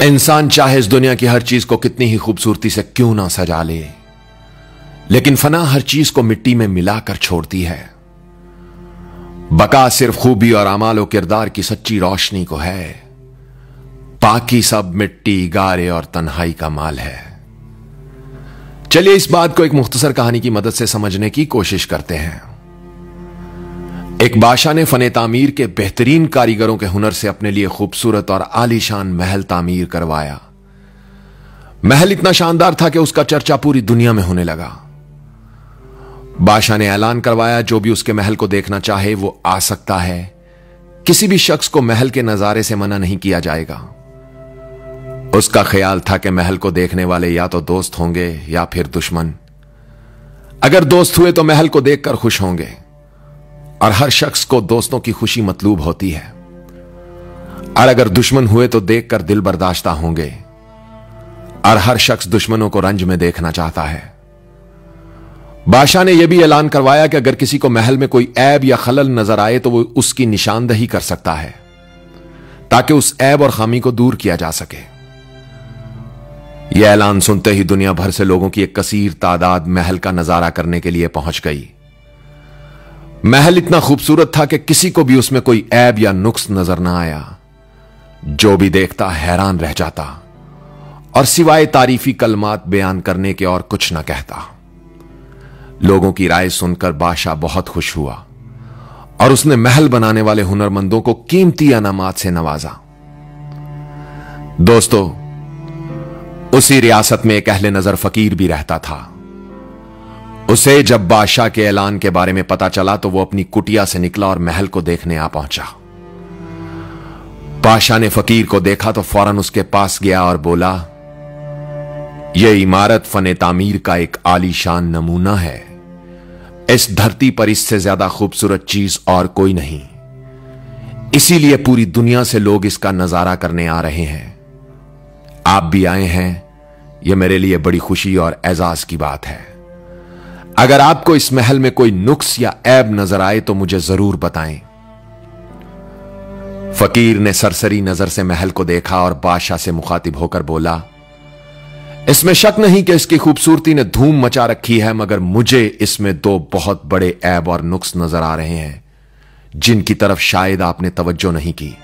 इंसान चाहे इस दुनिया की हर चीज को कितनी ही खूबसूरती से क्यों ना सजा ले, लेकिन फना हर चीज को मिट्टी में मिलाकर छोड़ती है। बका सिर्फ खूबी और अमाल और किरदार की सच्ची रोशनी को है, बाकी सब मिट्टी, गारे और तन्हाई का माल है। चलिए इस बात को एक मुख्तसर कहानी की मदद से समझने की कोशिश करते हैं। एक बादशाह ने फने तामीर के बेहतरीन कारीगरों के हुनर से अपने लिए खूबसूरत और आलीशान महल तामीर करवाया। महल इतना शानदार था कि उसका चर्चा पूरी दुनिया में होने लगा। बादशाह ने ऐलान करवाया, जो भी उसके महल को देखना चाहे वो आ सकता है। किसी भी शख्स को महल के नजारे से मना नहीं किया जाएगा। उसका ख्याल था कि महल को देखने वाले या तो दोस्त होंगे या फिर दुश्मन। अगर दोस्त हुए तो महल को देखकर खुश होंगे, और हर शख्स को दोस्तों की खुशी मतलूब होती है। और अगर दुश्मन हुए तो देखकर दिल बर्दाश्ता होंगे, और हर शख्स दुश्मनों को रंज में देखना चाहता है। बादशाह ने यह भी ऐलान करवाया कि अगर किसी को महल में कोई ऐब या खलल नजर आए तो वो उसकी निशानदही कर सकता है, ताकि उस ऐब और खामी को दूर किया जा सके। यह ऐलान सुनते ही दुनिया भर से लोगों की एक कसीर तादाद महल का नजारा करने के लिए पहुंच गई। महल इतना खूबसूरत था कि किसी को भी उसमें कोई ऐब या नुक्स नजर ना आया। जो भी देखता हैरान रह जाता, और सिवाय तारीफी कलमात बयान करने के और कुछ ना कहता। लोगों की राय सुनकर बादशाह बहुत खुश हुआ, और उसने महल बनाने वाले हुनरमंदों को कीमती अनामात से नवाजा। दोस्तों, उसी रियासत में एक अहले नजर फकीर भी रहता था। उसे जब बादशाह के ऐलान के बारे में पता चला तो वो अपनी कुटिया से निकला और महल को देखने आ पहुंचा। बादशाह ने फकीर को देखा तो फौरन उसके पास गया और बोला, यह इमारत फने तामीर का एक आलीशान नमूना है। इस धरती पर इससे ज्यादा खूबसूरत चीज और कोई नहीं। इसीलिए पूरी दुनिया से लोग इसका नजारा करने आ रहे हैं। आप भी आए हैं, यह मेरे लिए बड़ी खुशी और एजाज की बात है। अगर आपको इस महल में कोई नुक्स या ऐब नजर आए तो मुझे जरूर बताएं। फकीर ने सरसरी नजर से महल को देखा और बादशाह से मुखातिब होकर बोला, इसमें शक नहीं कि इसकी खूबसूरती ने धूम मचा रखी है, मगर मुझे इसमें दो बहुत बड़े ऐब और नुक्स नजर आ रहे हैं, जिनकी तरफ शायद आपने तवज्जो नहीं की।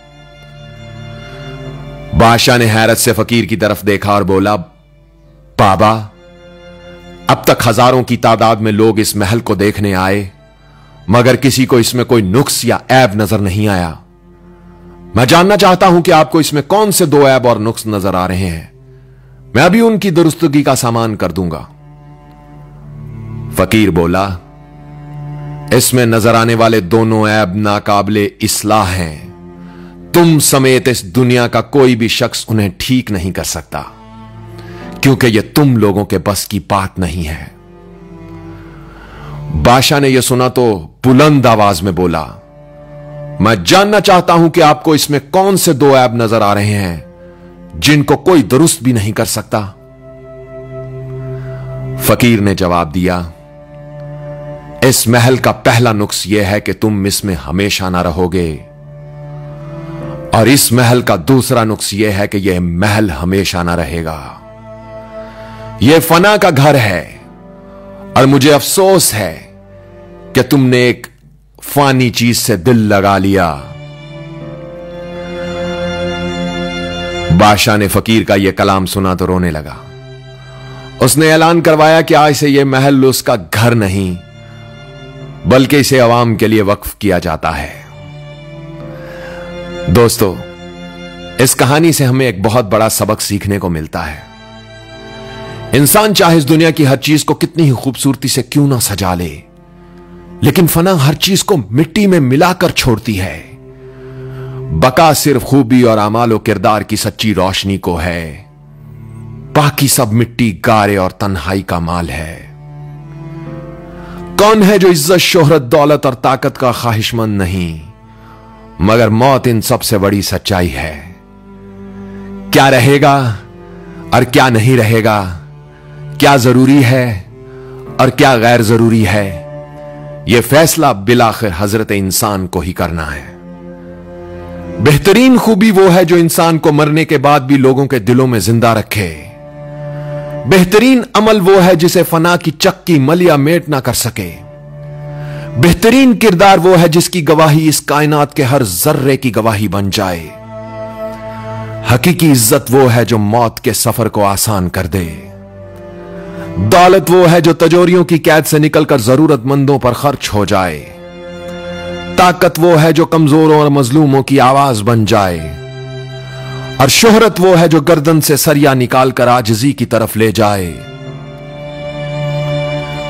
बादशाह ने हैरत से फकीर की तरफ देखा और बोला, बाबा, अब तक हजारों की तादाद में लोग इस महल को देखने आए, मगर किसी को इसमें कोई नुक्स या ऐब नजर नहीं आया। मैं जानना चाहता हूं कि आपको इसमें कौन से दो ऐब और नुक्स नजर आ रहे हैं। मैं अभी उनकी दुरुस्तगी का सामान कर दूंगा। फकीर बोला, इसमें नजर आने वाले दोनों ऐब नाकाबिले इस्लाह हैं। तुम समेत इस दुनिया का कोई भी शख्स उन्हें ठीक नहीं कर सकता, क्योंकि यह तुम लोगों के बस की बात नहीं है। बादशाह ने यह सुना तो बुलंद आवाज में बोला, मैं जानना चाहता हूं कि आपको इसमें कौन से दो ऐब नजर आ रहे हैं, जिनको कोई दुरुस्त भी नहीं कर सकता। फकीर ने जवाब दिया, इस महल का पहला नुक्स यह है कि तुम इसमें हमेशा ना रहोगे, और इस महल का दूसरा नुक्स यह है कि यह महल हमेशा ना रहेगा। यह फना का घर है, और मुझे अफसोस है कि तुमने एक फानी चीज से दिल लगा लिया। बादशाह ने फकीर का यह कलाम सुना तो रोने लगा। उसने ऐलान करवाया कि आज से यह महल उसका घर नहीं, बल्कि इसे अवाम के लिए वक्फ किया जाता है। दोस्तों, इस कहानी से हमें एक बहुत बड़ा सबक सीखने को मिलता है। इंसान चाहे इस दुनिया की हर चीज को कितनी ही खूबसूरती से क्यों ना सजा ले, लेकिन फना हर चीज को मिट्टी में मिलाकर छोड़ती है। बका सिर्फ खूबी और अमाल और किरदार की सच्ची रोशनी को है, बाकी सब मिट्टी, गारे और तन्हाई का माल है। कौन है जो इज्जत, शोहरत, दौलत और ताकत का ख्वाहिशमंद नहीं, मगर मौत इन सबसे बड़ी सच्चाई है। क्या रहेगा और क्या नहीं रहेगा, क्या जरूरी है और क्या गैर जरूरी है, यह फैसला बिलाखिर हजरत इंसान को ही करना है। बेहतरीन खूबी वो है जो इंसान को मरने के बाद भी लोगों के दिलों में जिंदा रखे। बेहतरीन अमल वो है जिसे फना की चक्की मलिया मेट ना कर सके। बेहतरीन किरदार वो है जिसकी गवाही इस कायनात के हर जर्रे की गवाही बन जाए। हकीकी इज्जत वो है जो मौत के सफर को आसान कर दे। दौलत वो है जो तजोरियों की कैद से निकलकर जरूरतमंदों पर खर्च हो जाए। ताकत वो है जो कमजोरों और मजलूमों की आवाज बन जाए। और शोहरत वो है जो गर्दन से सरिया निकालकर आजिजी की तरफ ले जाए।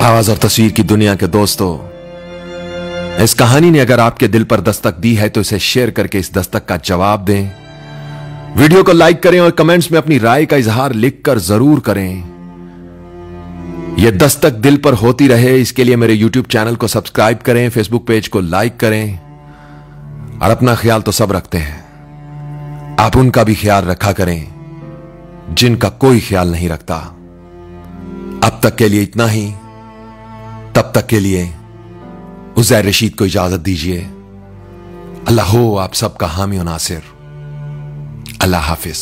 आवाज और तस्वीर की दुनिया के दोस्तों, इस कहानी ने अगर आपके दिल पर दस्तक दी है तो इसे शेयर करके इस दस्तक का जवाब दें। वीडियो को लाइक करें और कमेंट्स में अपनी राय का इजहार लिखकर जरूर करें। यह दस्तक दिल पर होती रहे, इसके लिए मेरे YouTube चैनल को सब्सक्राइब करें, फेसबुक पेज को लाइक करें। और अपना ख्याल तो सब रखते हैं, आप उनका भी ख्याल रखा करें जिनका कोई ख्याल नहीं रखता। अब तक के लिए इतना ही। तब तक के लिए उज़ैर रशीद को इजाजत दीजिए। अल्लाह हो आप सबका हामी और नासिर। अल्लाह हाफिज।